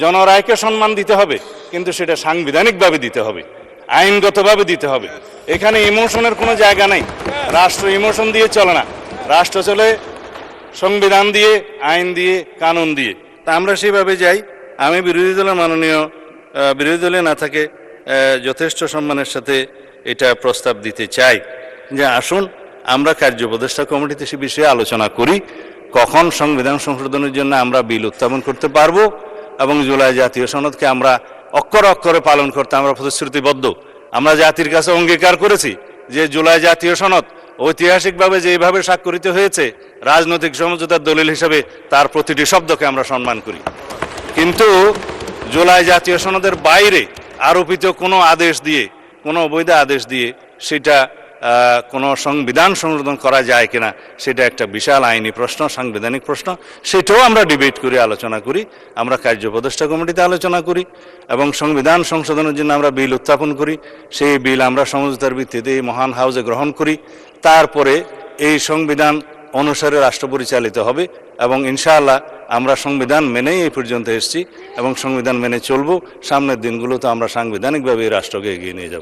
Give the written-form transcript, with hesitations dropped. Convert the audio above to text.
জনরায়কে সম্মান দিতে হবে, কিন্তু সেটা সাংবিধানিকভাবে দিতে হবে, আইনগতভাবে দিতে হবে। এখানে ইমোশনের কোনো জায়গা নাই। রাষ্ট্র ইমোশন দিয়ে চলে না, রাষ্ট্র চলে সংবিধান দিয়ে, আইন দিয়ে, কানুন দিয়ে। তা আমরা সেভাবে যাই। আমি বিরোধী দলের বিরোধী দলে না থাকে যথেষ্ট সম্মানের সাথে এটা প্রস্তাব দিতে চাই যে আসুন আমরা কার্য উপদেষ্টা কমিটিতে সে বিষয়ে আলোচনা করি, কখন সংবিধান সংশোধনের জন্য আমরা বিল উত্থাপন করতে পারবো এবং জুলাই জাতীয় সনদকে আমরা অক্ষরে অক্ষরে পালন করতে আমরা প্রতিশ্রুতিবদ্ধ। আমরা জাতির কাছে অঙ্গীকার করেছি যে জুলাই জাতীয় সনদ ঐতিহাসিকভাবে যেভাবে স্বাক্ষরিত হয়েছে, রাজনৈতিক সমঝোতার দলিল হিসেবে তার প্রতিটি শব্দকে আমরা সম্মান করি। কিন্তু জুলাই জাতীয় সনদের বাইরে আরোপিত কোনো আদেশ দিয়ে, কোনো অবৈধ আদেশ দিয়ে সেটা কোনো সংবিধান সংশোধন করা যায় কিনা, সেটা একটা বিশাল আইনি প্রশ্ন, সাংবিধানিক প্রশ্ন। সেটাও আমরা ডিবেট করি, আলোচনা করি, আমরা কার্য উপদেষ্টা কমিটিতে আলোচনা করি এবং সংবিধান সংশোধনের জন্য আমরা বিল উত্থাপন করি। সেই বিল আমরা সমঝোতার ভিত্তিতে এই মহান হাউজে গ্রহণ করি। তারপরে এই সংবিধান অনুসারে রাষ্ট্র পরিচালিত হবে এবং ইনশাআল্লাহ আমরা সংবিধান মেনেই এই পর্যন্ত এসেছি এবং সংবিধান মেনে চলব। সামনের দিনগুলোতে আমরা সাংবিধানিকভাবে এই রাষ্ট্রকে এগিয়ে নিয়ে যাব।